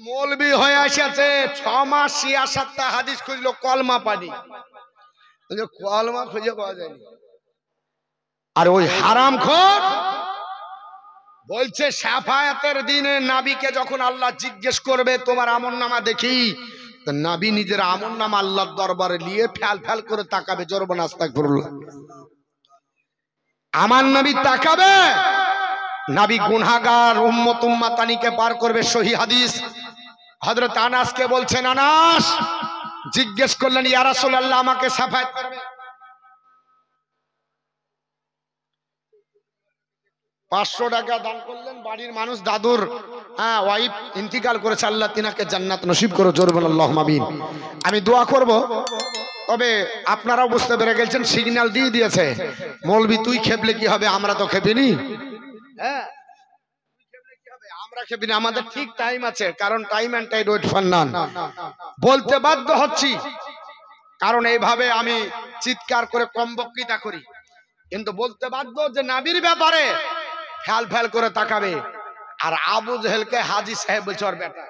মৌলবি হয়ে এসেছে 6 মাস 66টা হাদিস খুঁজলো, কলমা পানি, কলমা খুঁজে পাওয়া যায়নি। আর ওই হারামখোর বলছে শাফায়াতের দিনে নবীকে যখন আল্লাহ জিজ্ঞেস করবে তোমার আমলনামা দেখি, তো নবী নিজের আমলনামা আল্লাহর দরবারে নিয়ে ফ্যাল ফ্যাল করে তাকাবে, জোরে বলেন আস্তাগফিরুল্লাহ। আমার নবী তাকাবে, নবী গুনাহগার উম্মত উম্মাতানিকে পার করবে। সহিহ হাদিস। হযরত আনাসকে বলছেন, আনাস জিজ্ঞেস করলেন, ইয়া রাসূলুল্লাহ আমাকে শাফায়াত করবে? 500 টাকা দান করলেন, বাড়ির মানুষ, দাদুর ওয়াইফ ইন্তিকাল করেছে, আল্লাহ তিনাকে জান্নাত নসিব করো, জোরে বলেন আল্লাহুম্মা আমিন। আমি দোয়া করব, তবে আপনারাও বুঝতে পেরে গেছেন, সিগন্যাল দিয়ে দিয়েছে, মৌলবি তুই খেপলে কি হবে, আমরা তো খেপিনি। হ্যাঁ, আমরা খেপিনি, আমাদের ঠিক টাইম আছে, কারণ time and tide wait for none. বলতে বাধ্য হচ্ছি, কারণ এইভাবে আমি চিৎকার করে কম বক্তৃতা করি, কিন্তু বলতে বাধ্য যে নবীর ব্যাপারে ফ্যাল ফ্যাল করে তাকাবে। আর আবু জেহেলকে হাজী সাহেব বলছে ওর বেটা,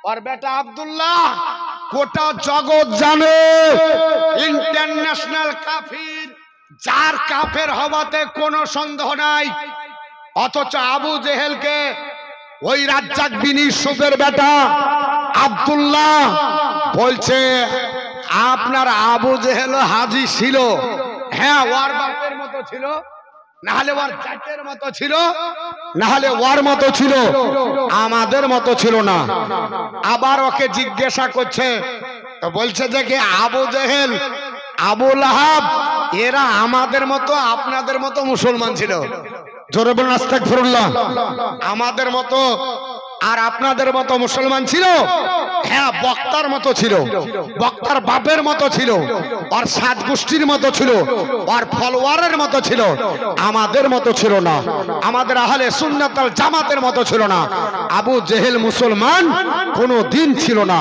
ওর বেটা আব্দুল্লাহ গোটা জগৎ জানে ইন্টারন্যাশনাল কাফির, যার কাফের হওয়াতে কোনো সন্দেহ নাই। অথচ আবু জেহেলকে ওই রাজ্জাক বিন ইউসুফের বেটা আব্দুল্লাহ বলছে আপনার আবু জেহেল হাজী ছিল, হ্যাঁ ওর বাপের মতো ছিল, না হলে ওর জাতের মতো ছিল, না হলে ওর মতো ছিল, আমাদের মতো ছিল না। আবার ওকে জিজ্ঞাসা করছে, তো বলছে যে কি আবু জেহেল, আবু লাহাব এরা আমাদের মতো আপনাদের মতো মুসলমান ছিল, জোরে বলুন আস্তাগফিরুল্লাহ। আমাদের মতো আর আপনাদের মতো মুসলমান ছিল, হ্যাঁ বক্তার মতো ছিল, বক্তার বাপের মতো ছিল, আর 7 গোষ্ঠীর মতো ছিল, আর ফলোয়ারের মতো ছিল, আমাদের মতো ছিল না, আমাদের আহলে সুন্নাত ওয়াল জামাতের মতো ছিল না। আবু জেহেল মুসলমান কোনো দিন ছিল না,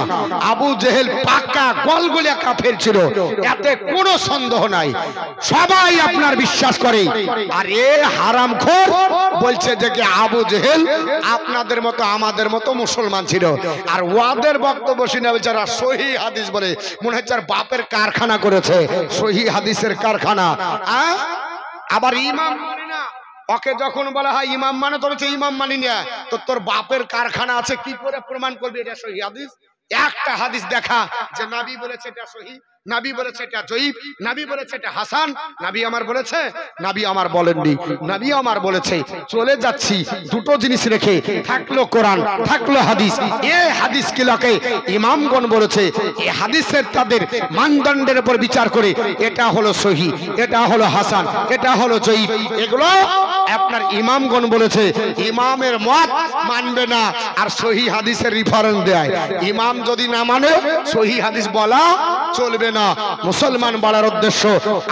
আবু জেহেল পাক্কা গলগলিয়া কাফের ছিল, এতে কোনো সন্দেহ নাই, সবাই আপনার বিশ্বাস করে। আর এ হারামখোর বলছে যে কি আবু জেহেল আপনাদের মতো আমাদের মতো মুসলমান ছিল। আর ওয়াদের বক্তব্য শুনে বেচারা সহিহ হাদিস বলে, মনে হচ্ছে আর বাপের কারখানা করেছে, সহিহ হাদিসের কারখানা। আবার ইমাম মানে না, ওকে যখন বলা হয় ইমাম মানে, তো বলছে ইমাম মানি না, তো তোর বাপের কারখানা আছে, কি করে প্রমাণ করবি এটা সহিহ হাদিস? একটা হাদিস দেখা যে নবী বলেছে এটা সহিহ, নবী বলেছে এটা জয়ীফ, নবী বলেছে এটা হাসান, নবী আমার বলেছে, নবী আমার বলেননি, নবী আমার বলেছে। চলে যাচ্ছি দুটো জিনিস রেখে, থাকলো কোরআন, থাকলো হাদিস। এই হাদিস গুলোকে ইমামগণ বলেছে, এই হাদিসের তাদের মানদণ্ডের উপর বিচার করে এটা হলো সহিহ, এটা হলো হাসান, এটা হলো জয়ীফ, এগুলো আপনার ইমামগণ বলেছে। ইমামের মত মানবে না আর সহিহ হাদিসের রেফারেন্স দেয়। ইমাম যদি না মানে সহিহ হাদিস বলা চলবে না। মুসলমান বলার উদ্দেশ্য,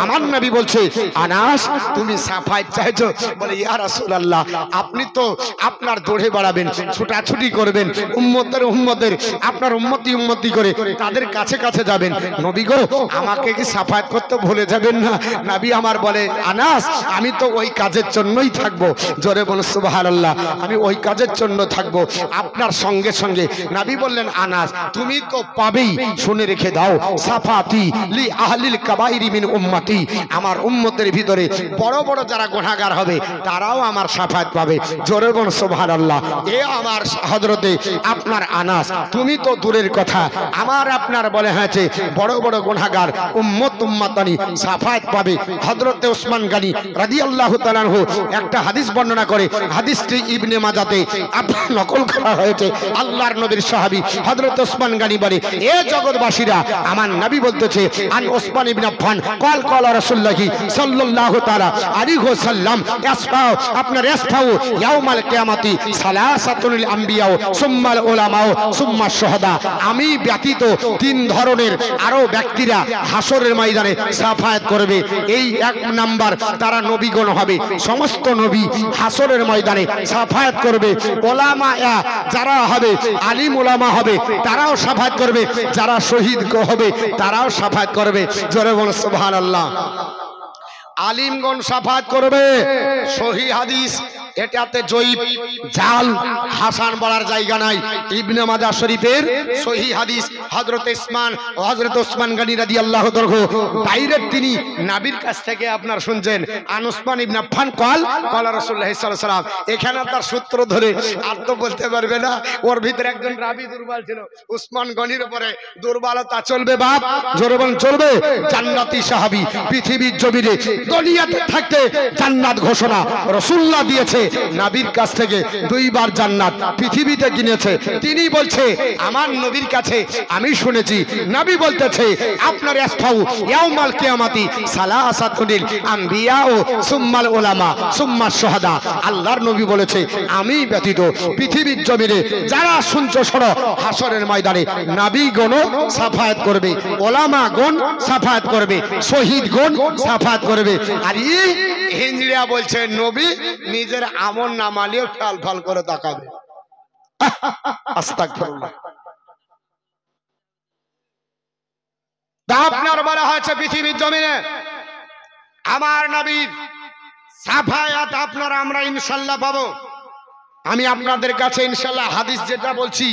আমার নবী বলছে, আনাস তুমি সাফায়াত চাইছো, বলে ইয়া রাসূলুল্লাহ আপনি তো আপনার দৌড়ে বাড়াবেন, ছুটাছুটি করবেন, উম্মতের আপনার উম্মতি করে তাদের কাছে কাছে যাবেন, নবী গো আমাকে কি সাফায়াত করতে ভুলে যাবেন না? নবী আমার বলে, আনাস আমি তো ওই কাজের জন্যই থাকবো, জোরে বলুন সুবহানাল্লাহ, আমি ওই কাজের জন্য থাকবো আপনার সঙ্গে সঙ্গে। নবী বললেন, আনাস তুমি তো পাবেই, শুনে রেখে দাও, সাফাতি লি আহলিল কাবাইরি মিন উম্মতি, আমার উম্মতের ভিতরে বড় বড় যারা গুনাহগার হবে তারাও আমার শাফায়াত পাবে, জোরে বলুন সুবহানাল্লাহ। এ আমার হযরতে আপনার আনাস, তুমি তো দূরের কথা, আমার আপনার বলে হয়েছে বড় বড় গুনাহগার উম্মতানি শাফায়াত পাবে। হযরতে ওসমান গনি রাদিয়াল্লাহু তাআলা আনহু একটা হাদিস বর্ণনা করে, হাদিসটি ইবনে মাজাতে আপনার নকল করা হয়েছে। আল্লাহর নবীর সাহাবী হযরত ওসমান গনি বলে, এ জগৎবাসীরা আমার নবী বলতেছে, আন ওসমান ইবনে আফফান কল কল রাসূলুল্লাহ সাল্লাল্লাহু তাআলা আলাইহি ওয়াসাল্লাম ইসফাউ আপনার ইসফাউ ইয়াউমাল কিয়ামতি সালাসাতুল আম্বিয়া সুম্মাল উলামা সুম্মা শুহাদা, আমি ব্যতীত 3 ধরনের আরো ব্যক্তিরা হাসরের ময়দানে শাফায়াত করবে। এই 1 নাম্বার তারা নবীগণ হবে, সমস্ত নবী হাসরের ময়দানে শাফায়াত করবে। উলামা যারা হবে, আলিম উলামা হবে, তারাও শাফায়াত করবে, যারা শহীদ হবে তারাও শাফায়াত করবে, জোরে বলুন সুবহানাল্লাহ। আলিমগণ সাফাত করবে। সহি হাদিস, এটাতে জয়ীব জাল হাসান বলার জায়গা নাই। ইবনে মাজাহ শরীফের সহি হাদিস, হযরত ওসমান গনি রাদিয়াল্লাহু তাআলা ডাইরেক্ট তিনি নবীর কাছ থেকে আপনার শুনছেন। আন ওসমান ইবনে আফফান ক্বাল রাসূলুল্লাহ সাল্লাল্লাহু আলাইহি ওয়াসাল্লাম। এখানে তার সূত্র ধরে আর তো বলতে পারবে না। ওর ভিতরে একজন রাবী দুর্বল ছিল। ওসমান গনির উপরে দুর্বলতা চলবে বাপ, জোরে বলেন চলবে। জান্নাতি সাহাবী, পৃথিবীর জমিনে দুনিয়াতে থাকতে জান্নাত ঘোষণা রাসূলুল্লাহ দিয়েছে। নবীর কাছ থেকে দুইবার জান্নাত পৃথিবীতে কিনেছে। তিনি বলছে আমার নবীর কাছে আমি শুনেছি, নবী বলতেছে আপনার আসফাউ ইয়াউমাল কিয়ামাতি সালাসাতুল আম্বিয়া ও সুম্মাল উলামা সুম্মা শুহাদা। আল্লাহর নবী বলেছে আমি ব্যতীত পৃথিবীর জমিনে যারা শুনছো শোনো, হাসরের ময়দানে নবীগণ সাফায়াত করবে, ওলামাগণ সাফায়াত করবে, শহীদগণ সাফায়াত করবে। আর এই হিজড়া বলছে নবী নিজের আমল নামালিও ফাল ফাল করে তাকাবে। আস্তাগফিরুল্লাহ। আপনার বলা হয়েছে পৃথিবীর জমিনে আমার নবীর সাফায়াত আপনারা আমরা ইনশাআল্লাহ পাবো। আমি আপনাদের কাছে ইনশাআল্লাহ হাদিস যেটা বলছি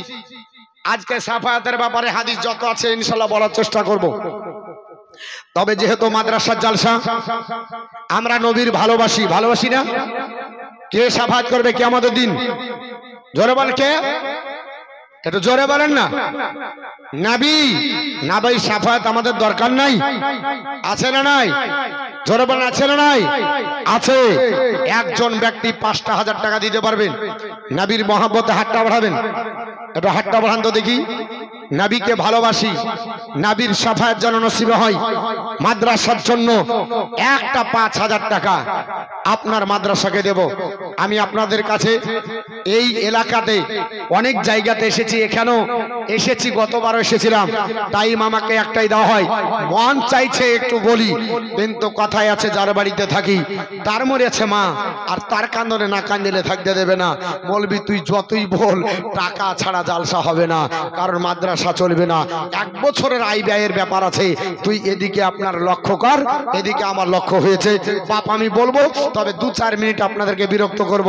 আজকে সাফায়াতের ব্যাপারে হাদিস যত আছে ইনশাআল্লাহ বলার চেষ্টা করব। তবে যেহেতু মাদ্রাসার জালসা, আমরা নবীর ভালোবাসি, ভালোবাসি না? কে সাফায়াত করবে কিয়ামতের দিন? জোরে বলেন কে? একটু জোরে বলেন না। নবী না ভাই, সাফায়াত আমাদের দরকার নাই? আছে না নাই? জোরে বলেন আছে না নাই? আছে। একজন ব্যক্তি ৫,০০০ টাকা দিতে পারবেন? নবীর মহব্বতে হাতটা বাড়াবেন, একটু হাতটা বাড়ান তো দেখি। নবীকে ভালোবাসি, নবীর সাফায়াত যেন নসিব হয়। মাদ্রাসার জন্য একটা ৫,০০০ টাকা আপনার মাদ্রাসাকে দেব। আমি আপনাদের কাছে এই এলাকাতে অনেক জায়গাতে এসেছি, এখানেও এসেছি, গতবারও এসেছিলাম। টাইম আমাকে একটাই দেওয়া হয়, মন চাইছে একটু বলি, কিন্তু কথায় আছে যার বাড়িতে থাকি তার মরেছে মা, আর তার কান্দনে না কান্দিলে থাকতে দেবে না। বলবি তুই যতই বল টাকা ছাড়া জালসা হবে না, কারণ মাদ্রাসা চলবে না। ১ বছরের আয় ব্যয়ের ব্যাপার আছে। তুই এদিকে আপনার লক্ষ্য কর, এদিকে আমার লক্ষ্য হয়েছে বাপ। আমি বলবো, তবে ২-৪ মিনিট আপনাদেরকে বিরক্ত করব।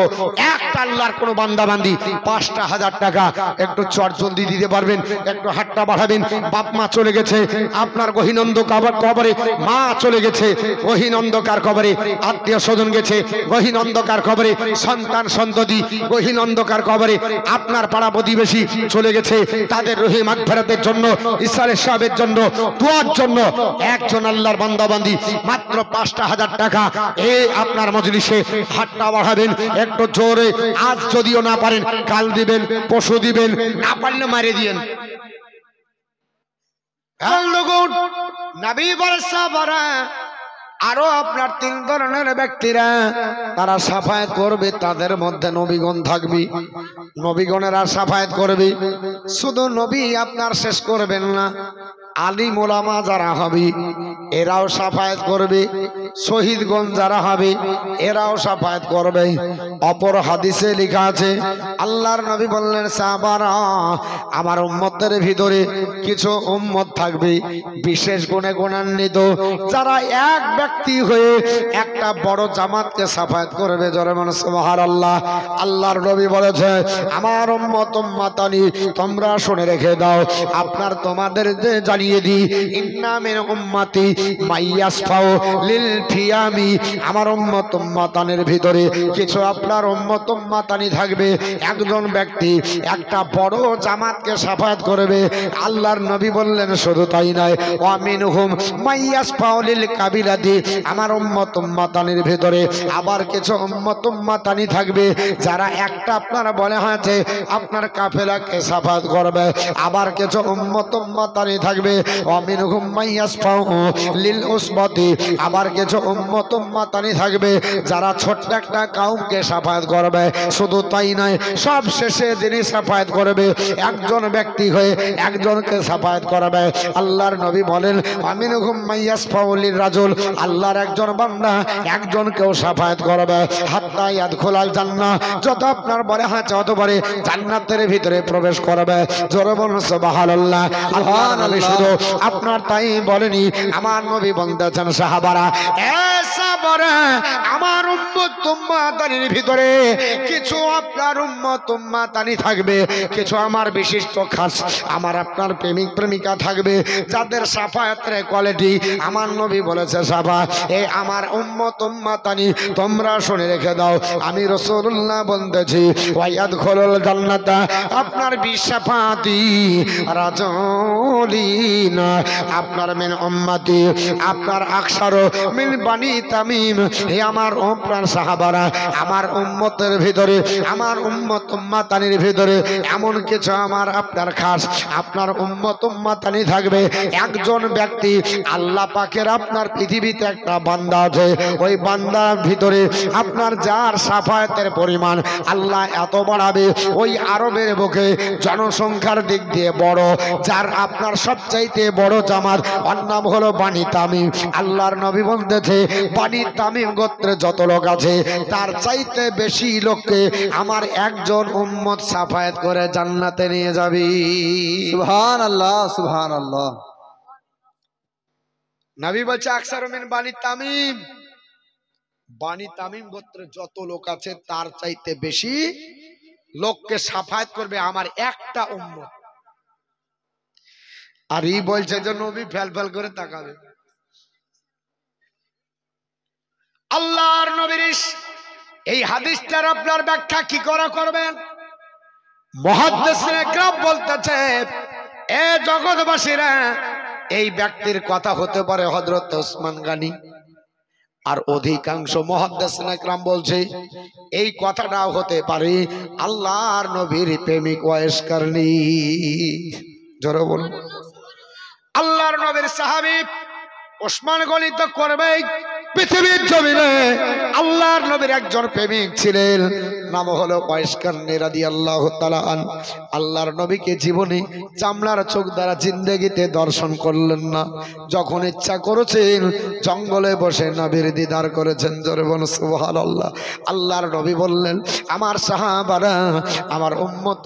একটা আল্লাহর কোনো বান্দাবান্দি ৫,০০০ টাকা একটু চট জলদি দিতে পারবেন? একটু হাতটা বাড়াবেন। বাপ মা চলে গেছে আপনার গহীনন্দ কবরে, মা চলে গেছে গহীন অন্ধকার কবরে, আত্মীয় স্বজন গেছে গহীন অন্ধকার কবরে, সন্তান সন্ততি গহীন অন্ধকার কবরে, আপনার পাড়া প্রতিবেশী চলে গেছে তাদের রহি মাগফিরাতের জন্য, ইসরায়েল সাহেবের জন্য, দোয়ার জন্য একজন আল্লাহর বান্দাবান্দি মাত্র ৫,০০০ টাকা এই আপনার মজলিসে হাতটা বাড়াবেন একটু জোরে। আজ যদিও না পারেন কাল দিবেন, পরশু দিবেন, না পারলে মারে দিয়েন। নবী বর্ষা আরো আপনার ৩ ধরনের ব্যক্তিরা তারা সাফায়াত করবে, তাদের মধ্যে নবীগণ থাকবে। নবীগণেরা সাফায়াত করবে। শুধু নবী আপনার শেষ করবেন না, আলিম ওলামা যারা হবে এরাও সাফায়াত করবে, শহীদগণ যারা হবে এরাও সাফায়াত করবে। অপর হাদিসে লেখা আছে আল্লাহর নবী বললেন সাহাবারা আমার উম্মতের ভিতরে কিছু উম্মত থাকবে বিশেষ গুণে গুণান্বিত, যারা এক ব্যক্তি হয়ে একটা বড় জামাতকে সাফায়াত করবে। জোরে বলেন সুবহানাল্লাহ। আল্লাহর নবী বলেছে আমার উম্মত উম্মাতানি, তোমরা শুনে রেখে দাও, আপনার তোমাদের জানিয়ে দি ইন্না মিন উম্মতি মাইয়াসফাউ লিল ফিয়ামি, আমার উম্মত উম্মাতানের ভিতরে কিছু আপনার উম্মত উম্মাতানি থাকবে, একজন ব্যক্তি একটা বড় জামাতকে সাফায়াত করবে। আল্লাহর নবী বললেন শুধু তাই নয়, ওয়া মিনহুম মাইয়াসফাউ লিল কাবিলাতি, আমার উম্মত উম্মাতানির ভিতরে আবার কিছু উম্মত উম্মাতানি থাকবে যারা একটা আপনার বলে হয়েছে আপনার কাফেলাকে সাফায়াত করবে। আবার কিছু উম্মত উম্মাতানি থাকবে ওয়ামিনহুম মাইয়াসফাউ লিল উসবাতি, আবার কিছু উম্মত উম্মাতানি থাকবে যারা ছোট্ট একটা কওমকে সাফায়াত করবে। শুধু তাই নয়, সব শেষে যিনি সাফায়াত করবে একজন ব্যক্তি হয়ে একজনকে সাফায়াত করবে। আল্লাহর নবী বলেন ওয়ামিনহুম মাইয়াসফাউ লির রাজুল, আল্লাহর একজন বান্দা একজনকেও সাফায়াত করবে হাত্তা ইয়াদখুলাল জান্নাহ, যত আপনার বলে হাতে অত বলে জান্নাতের ভিতরে প্রবেশ করবে। জোরে বলুন সুবহানাল্লাহ। আল্লাহ নবী শুধু আপনার তাই বলেনি, আমার নবী বলতেছেন সাহাবারা এসাবরে আমার উম্মত উম্মাতানির ভিতরে কিছু আপনার উম্মত উম্মাতানি থাকবে, কিছু আমার বিশিষ্ট খাস আমার আপনার প্রেমিক প্রেমিকা থাকবে, যাদের সাফায়াতের কোয়ালিটি আমার নবী বলেছে সাফা। এই আমার উম্মত উম্মাতানি তোমরা শুনে রেখে দাও, আমি রাসূলুল্লাহ বলতেছি ওয়ায়াদখুলুল জান্নাতা আপনার বিশাফাতি রাজুলিন আপনার মিন উম্মতি আপনার আকসারু মিন বানি তামিম। হে আমার প্রাণ সাহাবারা, আমার উম্মতের ভিতরে আমার উম্মত উম্মাতানির ভিতরে এমন কিছু আমার আপনার খাস আপনার উম্মত উম্মাতানি থাকবে। একজন ব্যক্তি আল্লাহ পাকের আপনার পৃথিবীতে একটা বান্দা আছে, ওই বান্দার ভিতরে আপনার যার সাফায়াতের পরিমাণ আল্লাহ এত বাড়াবে, ওই আরবের বুকে জনসংখ্যার দিক দিয়ে বড়, যার আপনার সবচাইতে বড় জামাত ওর নাম হলো বানি তামিম। আল্লাহর নবী বলতেছে বানি তামিম গোত্রে যত লোক আছে তার চাইতে বেশি লোককে আমার একজন উম্মত সাফায়াত করে জান্নাতে নিয়ে যাবে। সুবহানাল্লাহ সুবহানাল্লাহ। নবী বলছে আকসারু মিন বানি তামিম, বানি তামিম গোত্রে যত লোক আছে তার চাইতে বেশি লোককে সাফায়াত করবে আমার একটা উম্মত। আর এই বলছে যে নবী ফেল ফেল করে তাকাবে। আল্লাহর নবীর এই হাদিসটার আপনার ব্যাখ্যা কি করে করবেন? মুহাদ্দিসিনে কেরাম বলতেছে এ জগৎবাসীরা, এই ব্যক্তির কথা হতে পারে হযরত ওসমান গনি, আর অধিকাংশ মুহাদ্দিসিনে কেরাম বলছে এই কথাটাও হতে পারে আল্লাহর নবীর প্রেমিক ওয়াইস করনি। জোরে বলুন। আল্লাহর নবীর সাহাবী ওসমান গনি তো করবেই, পৃথিবীর জমিনে আল্লাহর নবীর একজন প্রেমিক ছিলেন, নাম হলো ওয়াইস করনি রাদিয়াল্লাহু তাআলা আনহু। আল্লাহর নবীকে জীবনে চামড়ার চোখ দ্বারা জিন্দেগিতে দর্শন করলেন না, যখন ইচ্ছা করেছেন জঙ্গলে বসে নবীর দিদার করেছেন। জোরে বলুন সুবহানাল্লাহ। আল্লাহর নবী বললেন আমার সাহাবারা, আমার উম্মত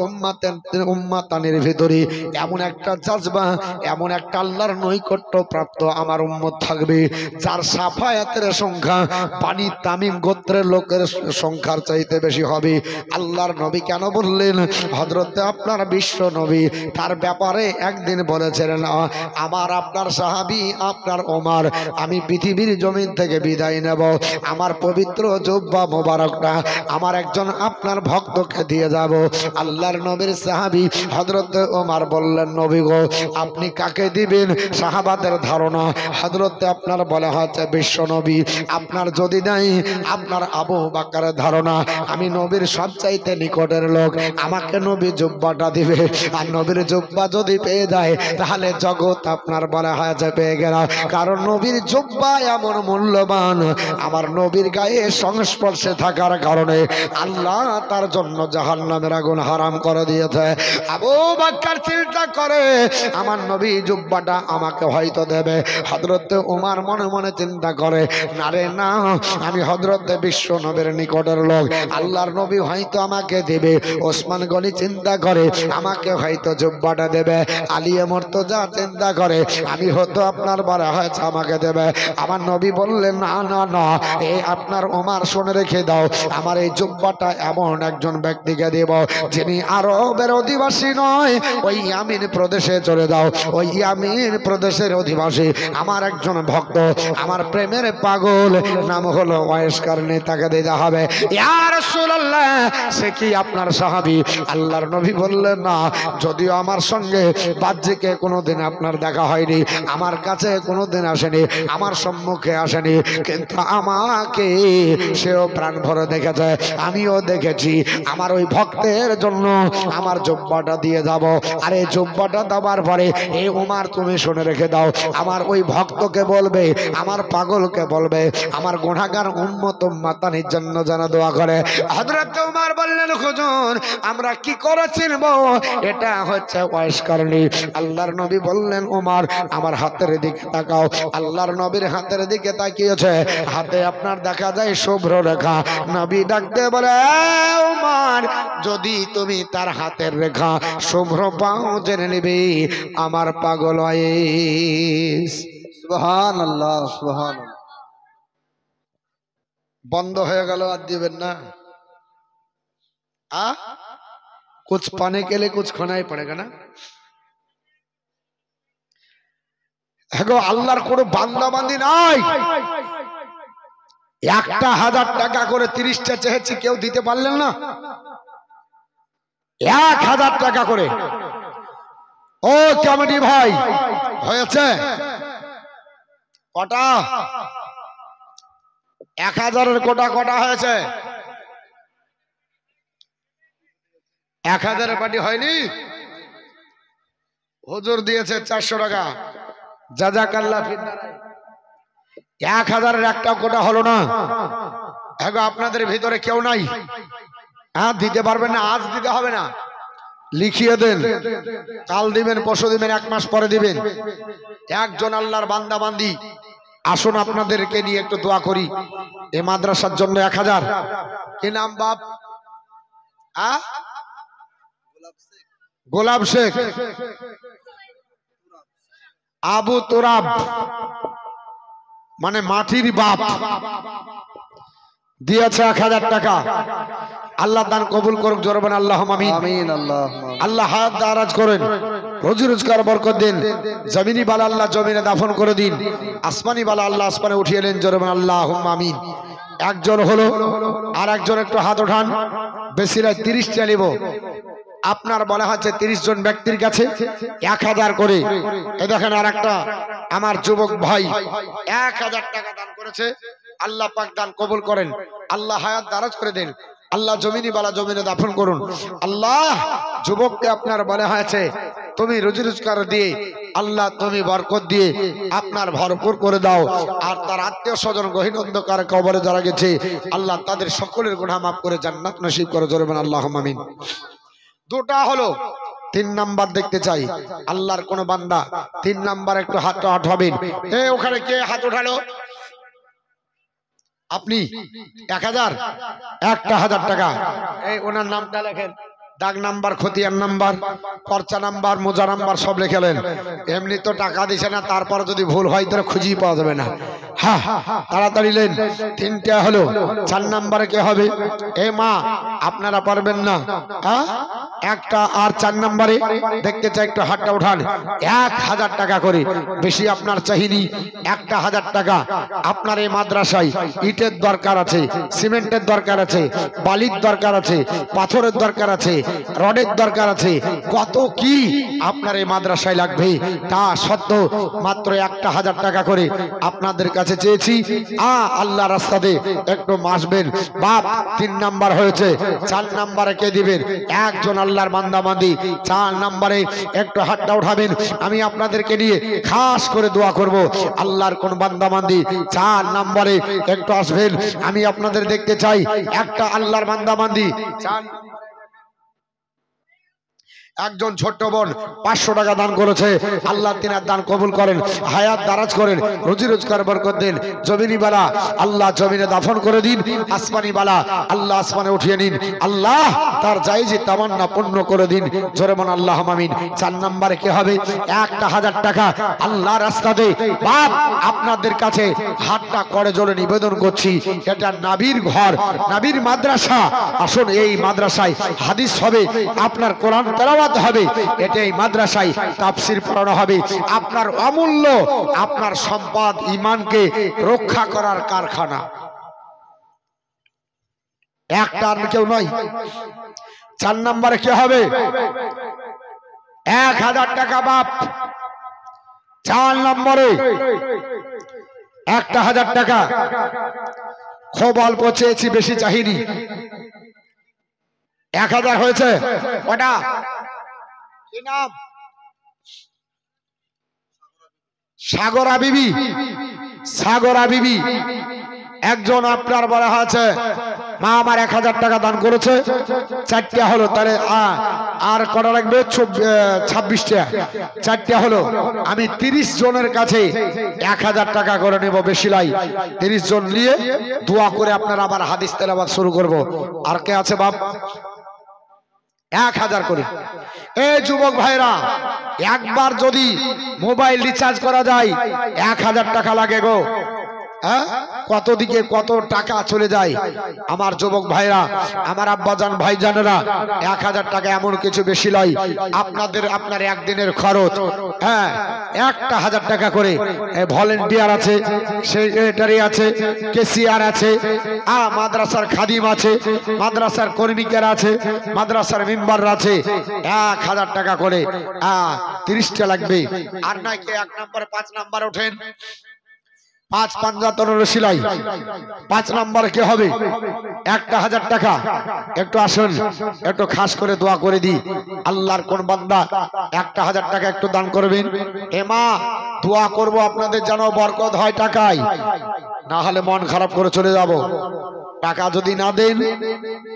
উম্মাতানির ভিতরে এমন একটা জাজবা, এমন একটা আল্লাহর নৈকট্য প্রাপ্ত আমার উম্মত থাকবে যার সাফায়াতের সংখ্যা বানি তামিম গোত্রের লোকের সংখ্যার চাইতে বেশি হবে। আল্লাহর নবী কেন বললেন? হযরতে আপনার বিশ্ব নবী তার ব্যাপারে একদিন বলেছিলেন আমার আপনার সাহাবী আপনার ওমর, আমি পৃথিবীর জমিন থেকে বিদায় নেব, আমার পবিত্র জুব্বা মোবারকটা আমার একজন আপনার ভক্তকে দিয়ে যাব। আল্লাহর নবীর সাহাবী হযরতে ওমর বললেন নবী গো আপনি কাকে দিবেন? সাহাবাদের ধারণা হযরতে আপনার বলা হচ্ছে বিশ্ব নবী, আপনার যদি নাই আপনার আবু বকরের ধারণা আমি নবীর সবচাইতে নিকটের লোক, আমাকে নবী জুব্বাটা দিবে। আর নবীর জুব্বা যদি পেয়ে যায় তাহলে জগৎ আপনার বলা হয়েছে পেয়ে গেল, কারণ নবীর জুব্বা এমন মূল্যবান, আমার নবীর গায়ে সংস্পর্শে থাকার কারণে আল্লাহ তার জন্য জাহান্নামের আগুন হারাম করে দিয়েছে। আবু বকর চিন্তা করে আমার নবী জুব্বাটা আমাকে হয়তো দেবে। হযরতে ওমর মনে মনে চিন্তা করে না রে না, আমি হযরতে বিশ্ব নবীর নিকটের লোক, আল্লাহর নবী হয়তো আমাকে দেবে। ওসমান গনি চিন্তা করে আমাকে হয়তো জুব্বাটা দেবে। আলিয়ে মুর্তজা চিন্তা করে আমি হয়তো আপনার বলা হয়েছে আমাকে দেবে। আমার নবী বললেন না না না, এই আপনার ওমর শুনে রেখে দাও, আমার এই জুব্বাটা এমন একজন ব্যক্তিকে দেব যিনি আরবের অধিবাসী নয়, ওই ইয়ামিন প্রদেশে চলে যাও, ওই ইয়ামিন প্রদেশের অধিবাসী আমার একজন ভক্ত, আমার প্রেমের পাগল, নাম হলো ওয়াইস করনি, তাকে দিতে হবে। ইয়া রাসূলুল্লাহ সে কি আপনার সাহাবী? আল্লাহর নবী বললেন না, যদিও আমার সঙ্গে বাহ্যিকে কোনোদিন আপনার দেখা হয়নি, আমার কাছে কোনোদিন আসেনি, আমার সম্মুখে আসেনি, কিন্তু আমাকে সেও প্রাণ ভরে দেখেছে, আমিও দেখেছি। আমার ওই ভক্তের জন্য আমার জুব্বাটা দিয়ে যাব। আর এই জুব্বাটা দেওয়ার পরে এই ওমর তুমি শুনে রেখে দাও, আমার ওই ভক্তকে বলবে, আমার পাগলকে বলবে, আমার গুনাহগার উম্মত উম্মাতানির জন্য যেন দোয়া করে। হযরত ওমর বললেন হুজুর আমরা কি করে চিনবো এটা হচ্ছে ওয়াইস করনি? আল্লাহর নবী বললেন ওমর আমার হাতের দিকে তাকাও। আল্লাহর নবীর হাতের দিকে তাকিয়েছে, হাতে আপনার দেখা যায় শুভ্র রেখা। নবী ডাকতে বলে ওমর যদি তুমি তার হাতের রেখা শুভ্র পাও জেনে নিবি আমার পাগল ওয়াইস। সুবহানাল্লাহ সুবহানাল্লাহ। বন্ধ হয়ে গেল আর দিবেন না कुछ पाने के लिए कुछ खोना ही पड़ेगा ना এগো আল্লাহর কোনো বান্দা বান্দি নাই 1000 টাকা করে 30টা চেয়েছি কেউ দিতে পারলেন না 1000 টাকা করে ও কমিটি ভাই হয়েছে কটা 1000-এর কোটা কটা হয়েছে 1000-এর পার্টি হয়নি হুজুর দিয়েছে 400 টাকা জাযাকাল্লাহ ফিদ্দার 1000-এর একটা কোটা হলো না এগো আপনাদের ভিতরে কেউ নাই দিতে পারবেন না আজ দিতে হবে না লিখিয়ে দেন কাল দিবেন পরশু দিবেন 1 মাস পরে দিবেন একজন আল্লাহর বান্দা বান্দি আসুন আপনাদেরকে নিয়ে একটু দোয়া করি এই মাদ্রাসার জন্য 1000 কি নাম বাপ গোলাপ শেখ আবু তুরাব মানে মাটির বাপ দিয়েছে 1000 টাকা আল্লাহ দান কবুল করুক জোরে বলেন আল্লাহুম্মা আমিন আমিন আল্লাহ আল্লাহ হায়াত দারাজ করেন রোজি রোজগার বরকত দিন জমিনি বালা আল্লাহ জমিনে দাফন করে দিন আসমানি বালা আল্লাহ আসমানে উঠিয়ে নেন জোরে বলেন আল্লাহুম্মা আমিন একজন হলো আর একজন একটু হাত ওঠান বেশি নাই 30টা নিব আপনার বলা হচ্ছে 30 জন ব্যক্তির কাছে 1000 করে এই দেখেন আরেকটা আমার যুবক ভাই 1000 টাকা দান করেছে আল্লাহ পাক দান কবুল করেন আল্লাহ হায়াত দারাজ করে দেন আল্লাহ জমিনি বালা জমিনে দাফন করুন আল্লাহ যুবককে আপনার বলা হয়েছে তুমি রুজি রোজগার দিয়ে আল্লাহ তুমি বরকত দিয়ে আপনার ভরপুর করে দাও আর তার আত্মীয় স্বজন গহীন অন্ধকার কবরে যারা গেছে আল্লাহ তাদের সকলের গুনাহ মাফ করে জান্নাত নসিব করে জোরে বলেন আল্লাহুম্মা আমিন দুটা হলো 3 নাম্বার দেখতে চাই আল্লাহর কোন বান্দা 3 নাম্বার একটু হাত উঠাবেন এই ওখানে কে হাত উঠালো আপনি 1000 1000 টাকা এই ওনার নামটা লেখেন দাগ নাম্বার খতিয়ান নাম্বার পর্চা নাম্বার মোজা নাম্বার সব লিখলেন এমনি তো টাকা দিছে না তারপর যদি ভুল হয় তাহলে খুঁজেই পাওয়া যাবে না হ্যাঁ তাড়াতাড়ি নেন 3টা হলো 4 নাম্বারে কে হবে এ মা আপনারা পারবেন না একটা আর 4 নাম্বারে দেখতে চাই একটু হাতটা উঠান 1000 টাকা করে বেশি আপনার চাহিনি 1000 টাকা আপনার এই মাদ্রাসায় ইটের দরকার আছে সিমেন্টের দরকার আছে বালির দরকার আছে পাথরের দরকার আছে রডের দরকার আছে কত কি আপনার এই মাদ্রাসায় লাগবে তা সত্ত্বেও মাত্র 1000 টাকা করে আপনাদের কাছে চেয়েছি আল্লাহ রাস্তাতে একটু মাসবেন বাপ 3 নাম্বার হয়েছে 4 নাম্বারে কে দিবেন একজন আল্লাহর বান্দা বান্দি 4 নাম্বারে একটু হাতটা উঠাবেন আমি আপনাদেরকে নিয়ে খাস করে দোয়া করব আল্লাহর কোন বান্দা বান্দি 4 নাম্বারে একটু আসবেন আমি আপনাদের দেখতে চাই একটা আল্লাহর বান্দা বান্দি 4 একজন ছোট্ট বোন 500 টাকা দান করেছে আল্লাহ তিনার দান কবুল করেন হায়াত দারাজ করেন রুজি রোজগার বরকত দেন জমিনি বালা আল্লাহ জমিনে দাফন করে দিন আসমানি বালা আল্লাহ আসমানে উঠিয়ে নিন আল্লাহ তার জায়েজি তামান্না পূর্ণ করে দিন জোরে বলেন আল্লাহুম্মা আমিন 4 নম্বরে কি হবে 1000 টাকা আল্লাহ রাস্তাতে বাপ আপনাদের কাছে হাতটা করে জোরে নিবেদন করছি এটা নবীর ঘর নবীর মাদ্রাসা আসুন এই মাদ্রাসায় হাদিস হবে আপনার কোরআন তেলাওয়াত হবে এটাই মাদ্রাসায় তাফসীর পড়ানো হবে আপনার অমূল্য আপনার সম্পদ ঈমানকে রক্ষা করার কারখানা একটা আর কেউ নয় 4 নম্বরে কি হবে 1000 টাকা বাপ 4 নম্বরে 1000 টাকা খুব অল্প চেয়েছি বেশি চাহিনি 1000 হয়েছে ওটা কি নাম সাগরা বিবি সাগরা বিবি একজন আপনার বলা আছে মা আমার 1000 টাকা দান করেছে 4টা হলো তাহলে আর কটা লাগবে 26টা 4টা হলো আমি 30 জনের কাছে 1000 টাকা করে নেব বেশি লাই 30 জন নিয়ে দোয়া করে আপনারা আবার হাদিস তেলাওয়াত শুরু করব আর কে আছে বাপ 1000 করে এই যুবক ভাইরা একবার যদি মোবাইল রিচার্জ করা যায় 1000 টাকা লাগে গো হ্যাঁ, কত দিকে কত টাকা চলে যায়। আমার যুবক ভাইরা, আমার আব্বাজান ভাইজানেরা, 1000 টাকা এমন কিছু বেশি নয়। আপনার একদিনের খরচ, হ্যাঁ, 1000 টাকা করে। ভলেন্টিয়ার আছে, সেক্রেটারি আছে, কেসিয়ার আছে, মাদ্রাসার খাদিম আছে, মাদ্রাসার কর্মীকেরা আছে, মাদ্রাসার মেম্বার আছে। 1000 টাকা করে 30টা লাগবে। আর নাকি 1 নম্বরে 5 নম্বর ওঠেন, 5 পাঞ্জাতনের সিলাই 5 নম্বরে কে হবে? 1000 টাকা। একটু আসুন, একটু খাস করে দোয়া করে দি। আল্লাহর কোন বান্দা 1000 টাকা একটু দান করবেন? মা, দোয়া করব আপনাদের যেন বরকত হয় টাকায়, না হলে মন খারাপ করে চলে যাব। টাকা যদি না দেন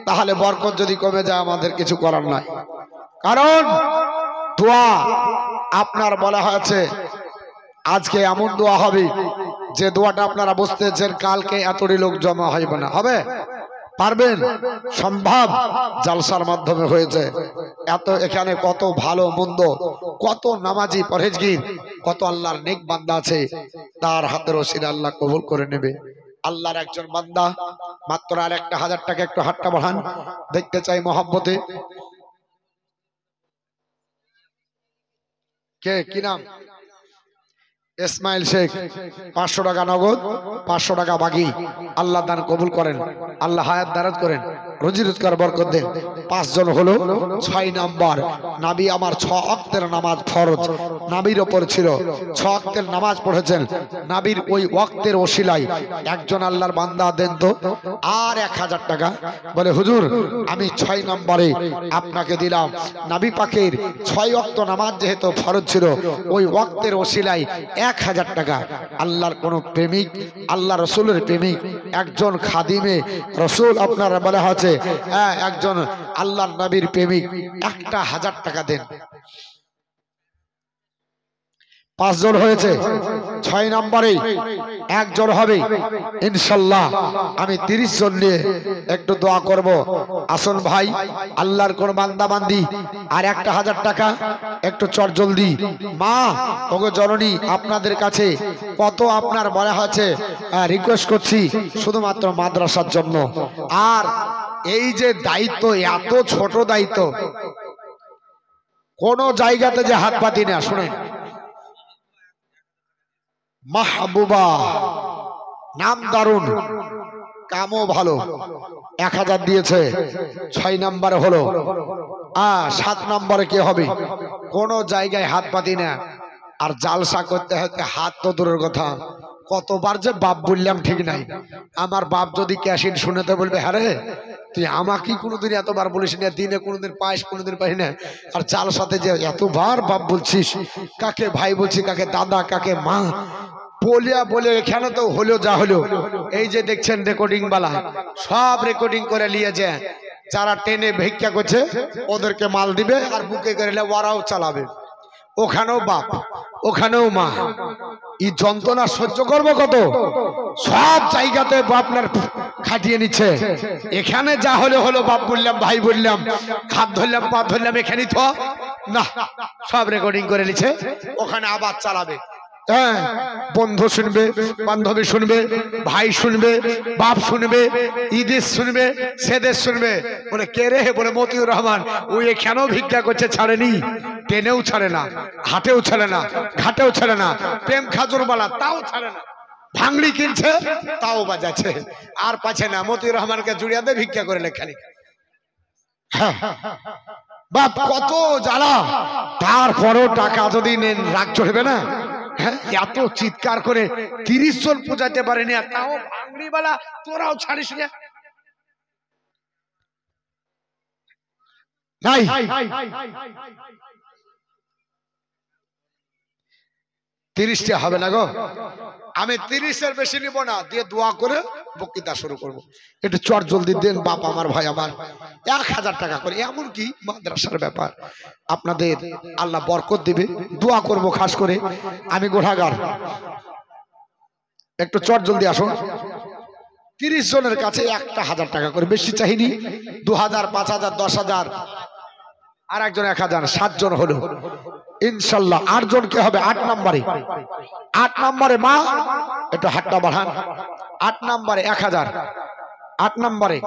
তাহলে বরকত যদি কমে যায় আমাদের কিছু করার নাই। কারণ দোয়া আপনার বলা হয়েছে আজকে এমন দোয়া হবে যে দোয়াটা আপনারা বুঝতেছেন কালকে এতটি লোক জমা হইবে না। হবে? পারবেন? সম্ভব। জালসার মাধ্যমে হয়েছে। এত এখানে কত ভালো মন্দ, কত নামাজি পরহেজগীর, কত আল্লাহর নেক বান্দা আছে, তার হাতের ওসিলা আল্লাহ কবুল করে নেবে। আল্লাহর একজন বান্দা মাত্র আর 1000 টাকা একটু হাতটা বাড়ান, দেখতে চাই মহব্বতে। কে, কি নাম? ইসমাইল শেখ। 500 টাকা নগদ, 500 টাকা বাকি। আল্লাহ দান কবুল করেন, আল্লাহ হায়াত দারাজ করেন, রুজি রোজগার বরকত দেন। 5 জন হলো। 6 নাম্বার, নাবি আমার 6 ওয়াক্তের নামাজ ফরজ নাবির ওপর ছিল। 6 ওয়াক্তের নামাজ পড়েছেন। নাবির ওই ওয়াক্তের ওসিলায় একজন আল্লাহর বান্দা দেন তো আর 1000 টাকা। বলে হুজুর, আমি 6 নম্বরে আপনাকে দিলাম। নাবি পাকের 6 ওয়াক্ত নামাজ যেহেতু ফরজ ছিল, ওই ওয়াক্তের ওসিলায় 1000 টাকা। আল্লাহর কোন প্রেমিক, আল্লাহ রসুলের প্রেমিক, একজন খাদিমে রসুল আপনারা বলা হচ্ছে, হ্যাঁ, একজন আল্লাহর নবীর প্রেমিক, 1000 টাকা দেন। 5 জন হয়েছে। 6 নম্বরে একজন হবে ইনশাল্লাহ। আমি 30 জন নিয়ে একটু দোয়া করব। আসুন ভাই, আল্লাহর কোন বান্দা বান্দি আর 1000 টাকা একটু চট জলদি। মা, ওগো জননী, আপনাদের কাছে কত আপনার বলা হয়েছে, রিকোয়েস্ট করছি শুধুমাত্র মাদ্রাসার জন্য। আর এই যে দায়িত্ব, এত ছোট দায়িত্ব, কোন জায়গাতে যে হাত পাতি না। শুনেন, মাহবুবা নাম দারুন, কামও ভালো, 1000 দিয়েছে। 6 নম্বরে হলো। 7 নম্বরে কে হবে? কোন জায়গায় হাত পাতি না। আর জালসা করতে হতে হাত তো দূরের কথা, কতবার যে বাপ বললাম ঠিক নাই। আমার বাপ যদি ক্যাসিড শুনেতে বলবে, হ্যাঁ রে, তুই আমাকে কোনোদিন এতবার বলিস না, দিনে কোনোদিন পাইস, কোনোদিন পাই না। আর জালসাতে যে এতবার বাপ বলছিস, কাকে ভাই বলছি, কাকে দাদা, কাকে মা বলে এখানে তো হলো যা হলো। এই যে দেখছেন রেকর্ডিং বালা সব রেকর্ডিং করে নিয়েছে। যারা টেনে ভিক্ষা করছে ওদেরকে মাল দিবে, আর বুকে করে ওরাও চালাবে। ওখানেও বাপ, ওখানেও মা। এই যন্ত্রণা সহ্য করবো কত? সব জায়গাতে আপনার খাটিয়ে নিচ্ছে। এখানে যা হলো হলো, বাপ বললাম, ভাই বললাম, হাত ধরলাম, পা ধরলাম, এখানেই তো না, সব রেকর্ডিং করে নিচ্ছে। ওখানে আবার চালাবে। হ্যাঁ, বন্ধু শুনবে, বান্ধবী শুনবে, ভাই শুনবে, বাপ শুনবে, ঈদের শুনবে, সেদের শুনবে। বলে কে রে? বলে মতিউর রহমান। ওই এখানেও ভিক্ষা করছে, ছাড়েনি, টেনেও ছাড়ে না, হাটেও ছাড়ে না, ঘাটেও ছাড়ে না, প্রেম খাজুর বালা তাও ছাড়ে না, ভাঙড়ি কিনছে তাও বাজাচ্ছে, আর পাচ্ছে না। মতিউর রহমানকে জুড়িয়া দিয়ে ভিক্ষা করে লেখানি। বাপ কত জ্বালা, তারপরেও টাকা যদি নেন রাগ চড়বে না? এত চিৎকার করে 30 জন পূজাতে পারেনি, তাও ভাঙড়িওয়ালা তোরাও ছাড়িস না। নাই 30টা হবে না গো। আমি 30-এর বেশি নিব না, দিয়ে দোয়া করে বক্তৃতা শুরু করব। একটু চট জলদি দেন বাপ আমার, ভাই আমার, 1000 টাকা করে। এমন কি মাদ্রাসার ব্যাপার, আপনাদের আল্লাহ বরকত দিবে। দোয়া করব খাস করে। আমি গোড়াগার, একটু চট জলদি আসুন। 30 জনের কাছে 1000 টাকা করে, বেশি চাইনি। 2000, 5000, 10,000, আর একজন 1000, 7 জন হলো ইনশাল্লাহ। 8 জন কে হবে? 8 নম্বরে। 8 নম্বরে মা একটু হাতটা বাড়ান। 8 নম্বরে 1000, 8 নম্বরে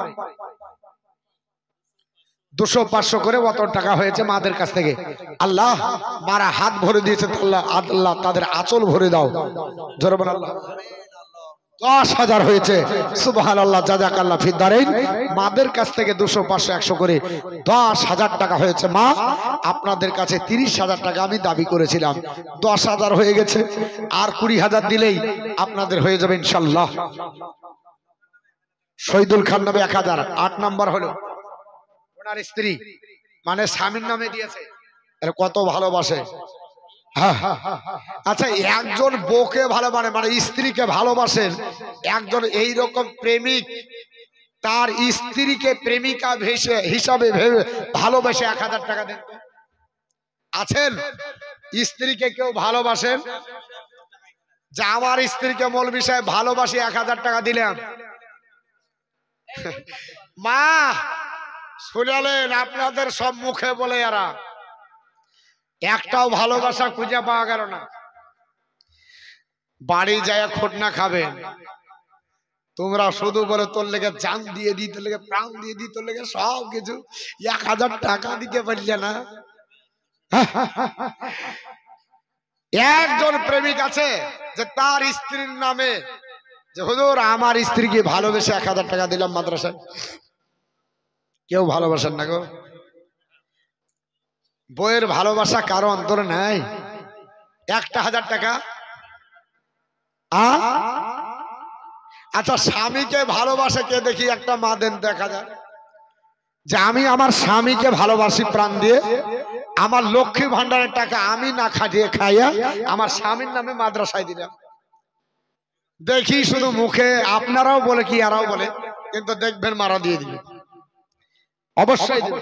200-500 করে অত টাকা হয়েছে মাদের কাছ থেকে। আল্লাহ মারা হাত ভরে দিয়েছে, আল্লাহ আল্লাহ তাদের আঁচল ভরে দাও। জোরে বলেন আল্লাহ। 10,000 হয়েছে। সুবহানাল্লাহ, জাযাকাল্লাহ ফিদ দারাইন। মাদের কাছ থেকে 200, 500, 100 করে 10,000 টাকা হয়েছে। মা, আপনাদের কাছে 30,000 টাকা আমি দাবি করেছিলাম, 10,000 হয়ে গেছে। আর 20,000 দিলেই আপনাদের হয়ে যাবে ইনশাআল্লাহ। শহীদুল খান নামে 1000। 8 নাম্বার হলো ওনার স্ত্রী, মানে স্বামীর নামে দিয়েছে। এর কত ভালোবাসে। আচ্ছা, একজন বউকে ভালোবাসে মানে স্ত্রীকে ভালোবাসেন, একজন এইরকম প্রেমিক তার স্ত্রীকে প্রেমিকা হিসাবে ভেবে ভালোবেসে 1000 টাকা দেন আছেন? স্ত্রীকে কেউ ভালোবাসেন যে আমার স্ত্রীকে মৌলভী সাহেব ভালোবাসি 1000 টাকা দিলাম? মা শুনলেন, আপনাদের সব মুখে বলে এরা, একটাও ভালোবাসা খুঁজে পাওয়া গেল না। বাড়ি যায় খোটনা খাবেন তোমরা, শুধু বলে তোর লেগে জান দিয়ে দিই, তোর লেগে প্রাণ দিয়ে দিই, তোর লেগে সব কিছু, 1000 টাকা দিতে পারলে না। একজন প্রেমিক আছে যে তার স্ত্রীর নামে যে হুজুর আমার স্ত্রীকে ভালোবেসে 1000 টাকা দিলাম মাদ্রাসায়। কেউ ভালোবাসেন না গো। বইয়ের ভালোবাসা কারো অন্তরে নাই। 1,000 টাকা। আচ্ছা, স্বামীকে ভালোবাসে কে দেখি? একটা মা দেন 1000, যে আমি আমার স্বামীকে ভালোবাসি প্রাণ দিয়ে, আমার লক্ষ্মী ভান্ডারের টাকা আমি না খাটিয়ে খাইয়া আমার স্বামীর নামে মাদ্রাসায় দিলাম। দেখি শুধু মুখে, আপনারাও বলে কি এরাও বলে, কিন্তু দেখবেন মারা দিয়ে দিবে, অবশ্যই দিবে।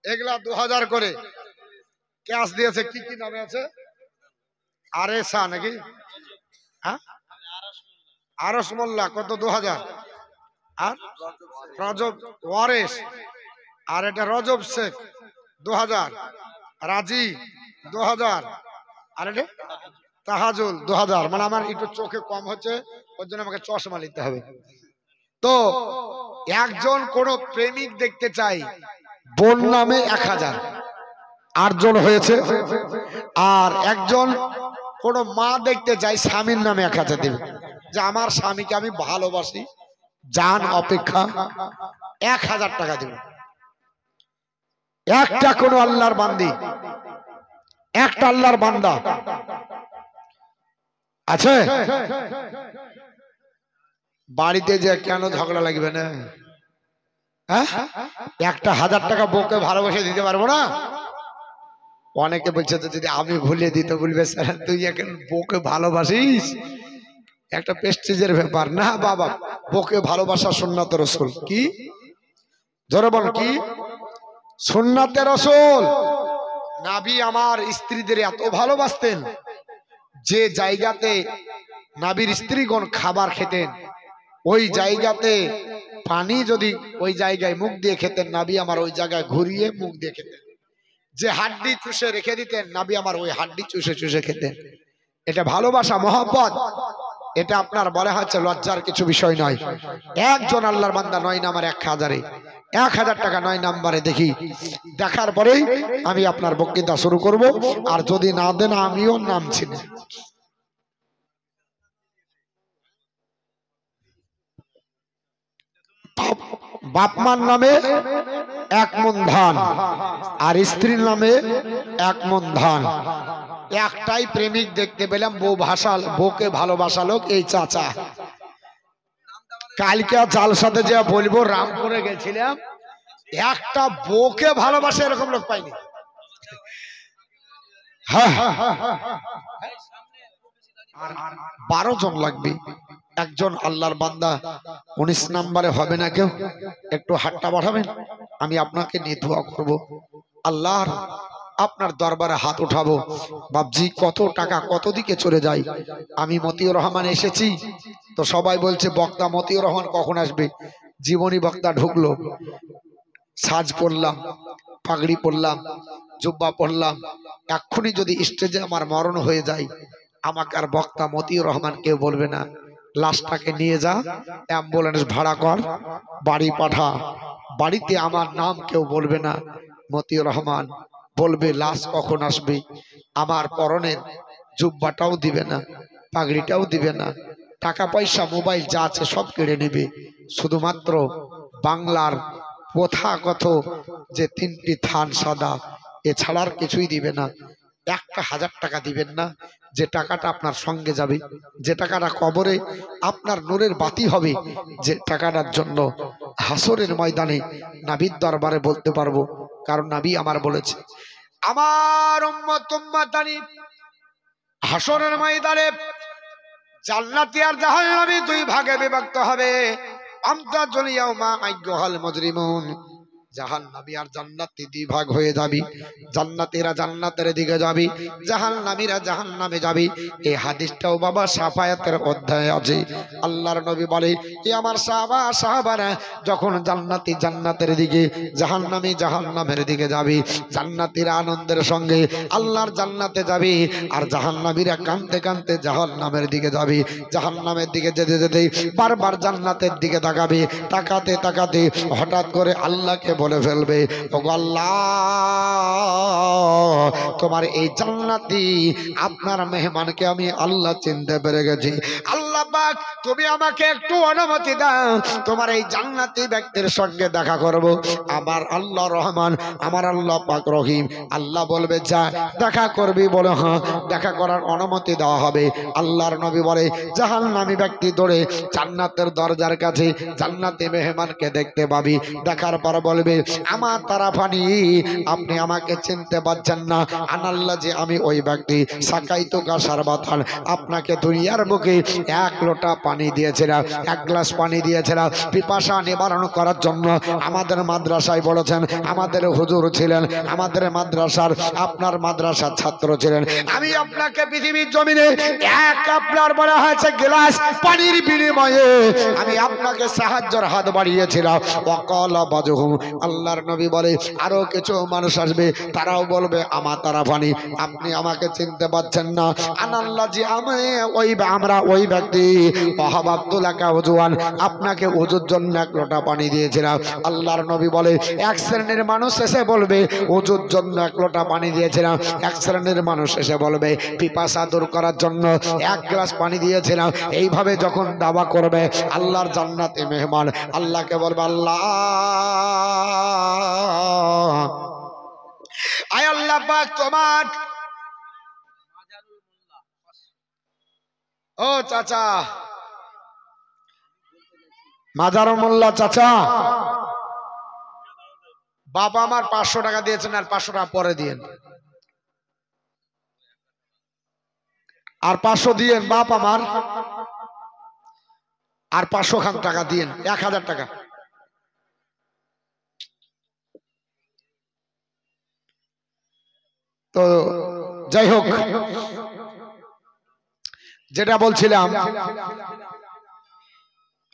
এগুলা 2000 করে ক্যাশ দিয়েছে। কি কি নামে আছে? আরেসা নাকি? হ্যাঁ, আরস মোল্লা। কত? 2000। আর রজব ওয়ারেস, আর এটা রজব শেখ 2000, রাজি 2000, আর এটা তাহাজুল 2000। মানে আমার একটু চোখে কম হচ্ছে, ওর জন্য আমাকে চশমা নিতে হবে। তো একজন কোন প্রেমিক দেখতে চাই, বোন নামে 1000, 8 জন হয়েছে। আর একজন কোন মা দেখতে চাই, স্বামীর নামে 1000 দেবে, যে আমার স্বামীকে আমি ভালোবাসি জান অপেক্ষা, 1000 টাকা দেবে। একটা কোন আল্লাহর বান্দি, একটা আল্লাহর বান্দা আছে বাড়িতে যে কেন ঝগড়া লাগবে না? হ্যাঁ, 1000 টাকা বউকে ভালোবেসে দিতে পারবো না? অনেকে বলছে তো যদি আমি ভুলিয়ে দিতে, বলবে স্যার তুই এখন বউকে ভালোবাসিস, একটা প্রেস্টিজের ব্যাপার না বাবা। বউকে ভালোবাসা সুন্নাতে রাসূল। কি জোরে বল, কি সুন্নাতে রাসূল? নবী আমার স্ত্রীদের এত ভালোবাসতেন, যে জায়গাতে নবীর স্ত্রীগণ খাবার খেতেন, ওই জায়গাতে পানি যদি ওই জায়গায় মুখ দিয়ে খেতেন, নবী আমার ওই জায়গায় ঘুরিয়ে মুখ দিয়ে খেতেন। যে হাড্ডি চুষে রেখে দিতেন, নবী আমার ওই হাড্ডি চুষে চুষে খেতেন। এটা ভালোবাসা, মহব্বত। এটা আপনার বলা হচ্ছে লজ্জার কিছু বিষয় নয়। একজন আল্লাহর বান্দা 9 নাম্বার 1000-এ 1000 টাকা 9 নাম্বারে দেখি, দেখার পরেই আমি আপনার বক্তৃতা শুরু করব। আর যদি না দেন আমিও নামছি না। বাপমার নামে 1 মণ ধান, আর স্ত্রীর নামে 1 মণ ধান। একটাই প্রেমিক দেখতে পেলাম, বউকে ভালোবাসালো এই চাচা। কালকে জালসাতে যে বলবো, রামপুরে গেছিলাম, একটা বউকে ভালোবাসে এরকম লোক পাইনি। 12 জন লাগবে। একজন আল্লাহর বান্দা 19 নাম্বারে হবে না কেউ? একটু হাতটা বাড়াবেন, আমি আপনাকে নিয়ে দোয়া করব। আল্লাহর আপনার দরবারে হাত উঠাবো। বাপজি, কত টাকা কত দিকে চলে যায়। আমি মতিউর রহমান এসেছি তো সবাই বলছে বক্তা মতিউর রহমান কখন আসবে। জীবনী বক্তা ঢুকলো, সাজ পড়লাম, পাগড়ি পরলাম, জুব্বা পরলাম, এক্ষুনি যদি স্টেজে আমার মরণ হয়ে যায় আমাকে আর বক্তা মতিউর রহমান কেউ বলবে না লাশটাকে নিয়ে যা, অ্যাম্বুলেন্স ভাড়া কর, বাড়ি পাঠা, বাড়িতে আমার নাম কেউ বলবে না। মতিউর রহমান বলবে লাশ কখন আসবে, আমার পরনের জুব্বাটাও দিবে না, পাগড়িটাও দিবে না, টাকা পয়সা মোবাইল যা আছে সব কেড়ে নেবে, শুধুমাত্র বাংলার প্রথাগত যে 3টি থান সাদা, এছাড়া আর কিছুই দিবে না। 1,000 টাকা দিবেন না, যে টাকাটা আপনার সঙ্গে যাবে, যে টাকাটা কবরে আপনার নূরের বাতি হবে, যে টাকাটার জন্য হাসরের ময়দানে নবীর দরবারে বলতে পারবো, কারণ নবী আমার বলেছে আমার উম্মত উম্মতানি হাসরের ময়দানে জান্নাতি আর জাহান্নামী দুই ভাগে বিভক্ত হবে। আমতাজুল ইয়াউমা আইয়ুহাল মুজরিমুন, জাহান্নামী আর জান্নাতি দুই ভাগ হয়ে যাবে। জান্নাতীরা জান্নাতের দিকে যাবে, জাহান্নামীরা জাহান্নামে যাবে। এই হাদিসটাও বাবা শাফায়াতের অধ্যায়ে আছে। আল্লাহর নবী বলে এ আমার সাহাবারা যখন জান্নাতি জান্নাতের দিকে, জাহান্নামী জাহান্নামের দিকে যাবে, জান্নাতীরা আনন্দের সঙ্গে আল্লাহর জান্নাতে যাবে, আর জাহান্নামীরা কাঁদতে কাঁদতে জাহান্নামের দিকে যাবে। জাহান্নামের দিকে যেতে যেতে বারবার জান্নাতের দিকে তাকাবে, তাকাতে তাকাতে হঠাৎ করে আল্লাহকে বলে ফেলবে, ওগো আল্লাহ, তোমার এই জান্নাতি আপনার মেহমানকে আমি আল্লাহ চিনতে পেরে গেছি। আল্লাহ পাক তুমি আমাকে একটু অনুমতি দাও, তোমার এই জান্নাতি ব্যক্তির সঙ্গে দেখা করব। আমার আল্লাহ রহমান, আমার আল্লাহ পাক রহিম। আল্লাহ বলবে যা দেখা করবি, বলে হ্যাঁ, দেখা করার অনুমতি দেওয়া হবে। আল্লাহর নবী বলে জাহান্নামী ব্যক্তি দৌড়ে জান্নাতের দরজার কাছে জান্নাতি মেহমানকে দেখতে পাবি, দেখার পর বলবে আমার তারা পানি, আপনি আমাকে চিনতে পারছেন না, আনাল্লাহ যে আমি ওই ব্যক্তি সাকাইতো কাসার বাতান, আপনাকে দুনিয়ার বুকে 1 লোটা পানি দিয়েছিলাম, 1 গ্লাস পানি দিয়েছিলাম পিপাসা নিবারণ করার জন্য। আমাদের মাদ্রাসায় বলেছেন, আমাদের হুজুর ছিলেন, আমাদের মাদ্রাসার আপনার মাদ্রাসার ছাত্র ছিলেন। আমি আপনাকে পৃথিবীর জমিনে আপনার বলা হয়েছে গ্লাস পানির বিনিময়ে আমি আপনাকে সাহায্যের হাত বাড়িয়েছিলাম। ওয়াকালা বাজহুম, আল্লাহর নবী বলে আরো কিছু মানুষ আসবে, তারাও বলবে আমার তারা পানি, আপনি আমাকে চিনতে পারছেন না, আনাল্লাহ জি আমরা ওই ব্যক্তি ওয়াহাবাতুলাকা ওযুয়ান, আপনাকে ওযুর জন্য 1 লোটা পানি দিয়েছিলাম। আল্লাহর নবী বলে 1 শ্রেণীর মানুষ এসে বলবে ওযুর জন্য 1 লোটা পানি দিয়েছিলাম, 1 শ্রেণীর মানুষ এসে বলবে পিপাসা দূর করার জন্য 1 গ্লাস পানি দিয়েছিলাম। এইভাবে যখন দাওয়া করবে আল্লাহর জান্নাতে মেহমান, আল্লাহকে বলবে আল্লাহ, আয় আল্লাহ পাক তোমার, ও চাচা মাজারুল মোল্লা চাচা, বাবা আমার 500 টাকা দিয়েছেন, আর 500 টাকা পরে দিয়েন, আর 500 দিয়েন বাপ আমার, আর 500 খান টাকা দিয়েন, 1000 টাকা। তো যাই হোক, যেটা বলছিলাম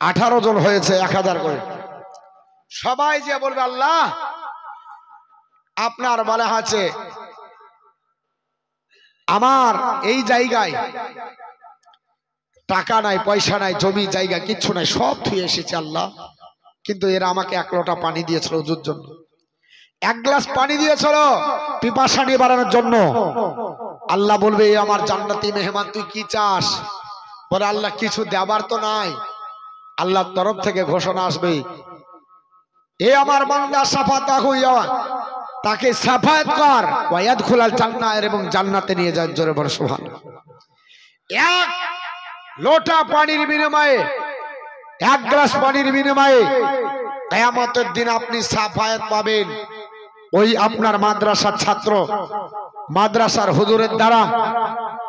18 জন হয়েছে 1000 করে, সবাই যে বলবে আল্লাহ আপনার বলা আছে আমার এই জায়গায় টাকা নাই, পয়সা নাই, জমি জায়গা কিচ্ছু নাই, সব থুয়ে এসেছে আল্লাহ, কিন্তু এরা আমাকে 1 লোটা পানি দিয়েছিল ওযুর জন্য, 1 গ্লাস পানি দিয়েছিল পিপাসা নিবারণের জন্য। আল্লাহ বলবে আমার জান্নাতি মেহমান তুই কি চাস? বলে আল্লাহ কিছু দেবার তো নাই। আল্লাহর তরফ থেকে ঘোষণা আসবে, এ আমার বান্দা সাফাত হইয়া তাকে সাফায়াত কর, ওয়ায়াদখুলাল জান্নাহ, এবং জান্নাতে নিয়ে যান। জোরে বল সুবহানাল্লাহ। 1 লোটা পানির বিনিময়ে, 1 গ্লাস পানির বিনিময়ে কিয়ামতের দিন আপনি সাফায়াত পাবেন। ওই আপনার মাদ্রাসার ছাত্র, মাদ্রাসার হুজুরের দ্বারা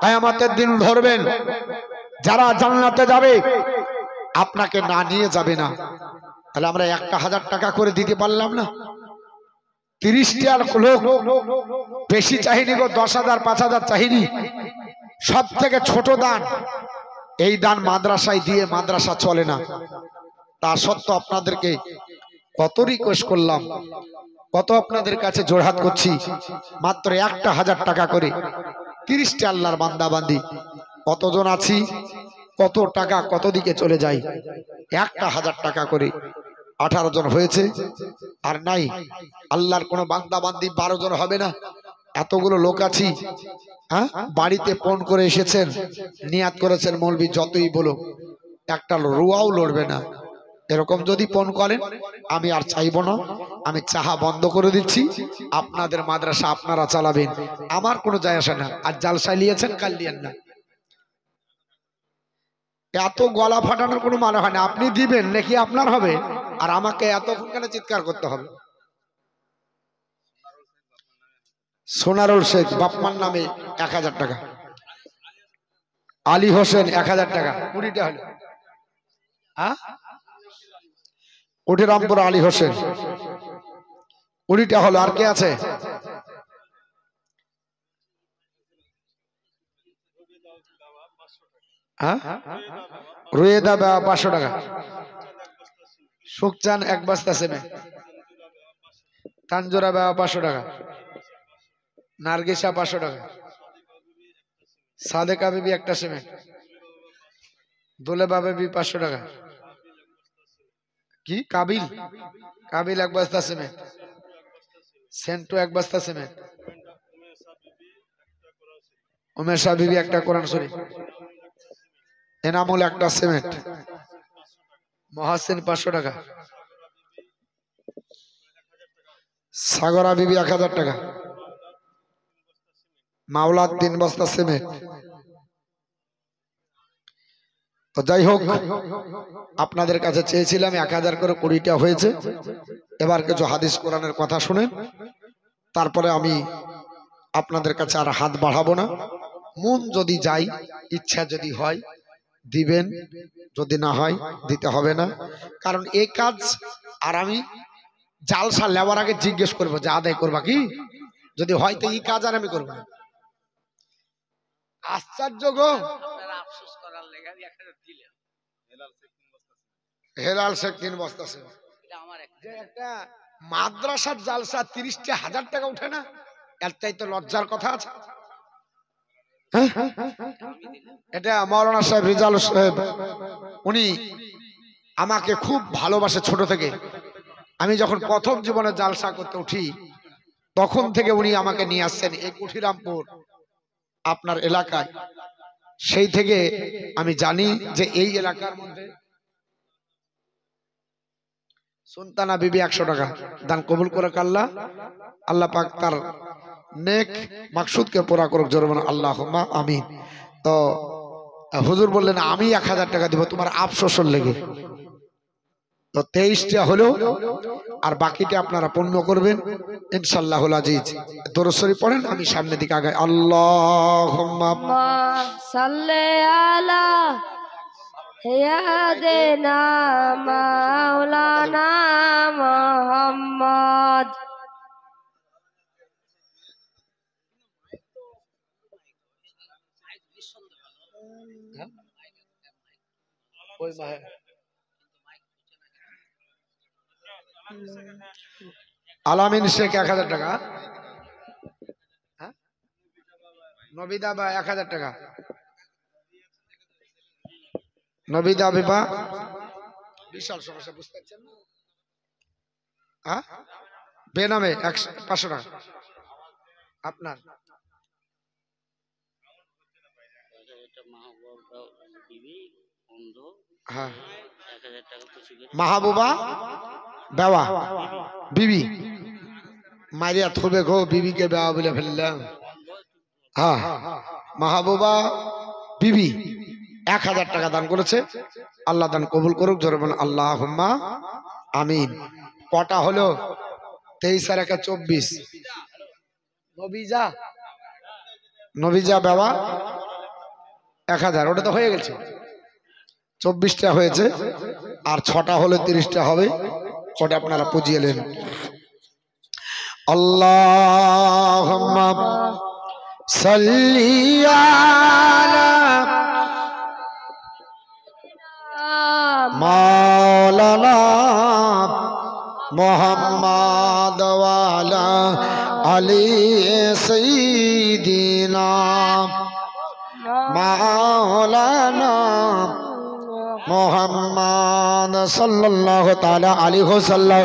কিয়ামতের দিন ধরবেন, যারা জান্নাতে যাবে আপনাকে না নিয়ে যাবে না। তাহলে আমরা 1000 টাকা করে দিতে পারলাম না? 30টা লোক বেশি চাহিনি গো, 10,000 5,000 চাহিনি, সব থেকে ছোট দান। এই দান মাদ্রাসায় দিয়ে মাদ্রাসা চলে না, তা সত্ত্বেও আপনাদেরকে কত রিকোয়েস্ট করলাম, কত আপনাদের কাছে জোড়হাত করছি, মাত্র 1000 টাকা করে 30টা আল্লাহর বান্দা বান্দি কতজন আছি, কত টাকা কত দিকে চলে যায়, একটা 1000 টাকা করে 18 জন হয়েছে। আর নাই আল্লাহর কোনো বান্দা বান্দি 12 জন হবে না, এতগুলো লোক আছি। হ্যাঁ, বাড়িতে ফোন করে এসেছেন, নিয়াত করেছেন মৌলবি যতই বলো একটা রুয়াও লড়বে না। এরকম যদি ফোন করেন আমি আর চাইবো না, আমি চাহা বন্ধ করে দিচ্ছি, আপনাদের মাদ্রাসা আপনারা চালাবেন, আমার কোনো যায় আসে না। আর জালসা নিয়েছেন কাল নিয়েন না। এত গলা ফাটানোর কোনো মানে হয় না। আপনি দিবেন নাকি আপনার হবে, আর আমাকে এতক্ষণ কেন চিৎকার করতে হবে? সোনারুল শেখ বাপমার নামে 1000 টাকা, আলী হোসেন 1000 টাকা, 20টা হলো। হ্যাঁ, উঠিরামপুর আলী হোসেন 20টা হলো। আর কে আছে? হ্যাঁ, রুয়েদা 500 টাকা, সুকচান 1 বস্তা সিমেন্ট, তানজোরা 500 টাকা, নার্গিসা 500 টাকা, সাদেকা বিবি একটা সিমেন্ট, দোলেবা বিবি 500 টাকা। কি কাবিল? কাবিল 1 বস্তা সিমেন্ট, সেন্টু 1 বস্তা সিমেন্ট, উমেশা বিবি একটা কোরআন শরীফ, এনামুল একটা সিমেন্ট, মহাসিন 500 টাকা, সাগরা বিবি 1000 টাকা, মাওলাদ 3 বস্তা সিমেন্ট। তো যাই হোক, আপনাদের কাছে চেয়েছিলাম 1000 করে 20টা হয়েছে। এবার কিছু হাদিস কোরআনের কথা শুনেন, তারপরে আমি আপনাদের কাছে আর হাত বাড়াবো না। মন যদি যাই, ইচ্ছা যদি হয় দিবেন, যদি না হয় দিতে হবে না। কারণ এই কাজ, আর আমি জালসা নেওয়ার আগে জিজ্ঞেস করবো যে আদায় করবা কি, যদি হয় তো এই কাজ আর আমি করবো না। আশ্চর্য গো, হেলাল শেখ 3 বস্তা আছে। যে একটা মাদ্রাসার জালসা 30,000 টাকা উঠে না, এর চাইতে লজ্জার কথা আছে? হ্যাঁ? এটা মাওলানা সাহেব রিজাল সাহেব, উনি আমাকে খুব ভালোবাসে ছোট থেকে। আমি যখন প্রথম জীবনে জালসা করতে উঠি তখন থেকে উনি আমাকে নিয়ে আসছেন এই কুঠিরামপুর আপনার এলাকায়। সেই থেকে আমি জানি যে এই এলাকার মধ্যে সুলতানা বিবি 100 টাকা দান কবুল করে আল্লাহ, আল্লাহ পাক তার নেক মাকসুদকে পুরা করুক, জোরে বলুন আল্লাহুম্মা আমিন। তো হুজুর বললেন আমি 1000 টাকা দিব তোমার আফসোসের লেগে। তো 23টা হলো, আর বাকিটা আপনারা পূর্ণ করবেন ইনশাআল্লাহুল আজিজ। দরুদ শরীফ পড়েন, আমি সামনের দিকে আগাই। আল্লাহুম্মা সাল্লি আলা সাইয়্যিদিনা মাওলানা মুহাম্মদ। আলামিন শেখ 1000 টাকা, নবিদা বা 1000 টাকা, নবিদা বিবা বিশাল সমস্যা, বুঝতে পারছেন না? হ্যাঁ, বেনামে 500 টাকা আপনার। হ্যাঁ, মাহবুবা বেওয়া বিবি, মারিয়া থুবে গো বিবিকে বেওয়া বলে ফেললাম। হ্যাঁ, মাহবুবা বিবি 1000 টাকা দান করেছে, আল্লাহ দান কবুল করুক, জোরে বলুন আল্লাহুম্মা আমিন। কটা হলো? 23 আর 1 24। নবিজা বেওয়া 1000, ওটা তো হয়ে গেছে। 24টা হয়েছে, আর 6টা হলে 30টা হবে, ওটা আপনারা পুজিয়ে নেন। আল্লাহুম্মা সাল্লি আলা মাওলানা মুহাম্মদ ওয়া আলা আলি সাইয়্যিদিনা মুহাম্মদ সাল্লাল্লাহু তাআলা আলাইহি ওয়াসাল্লাম।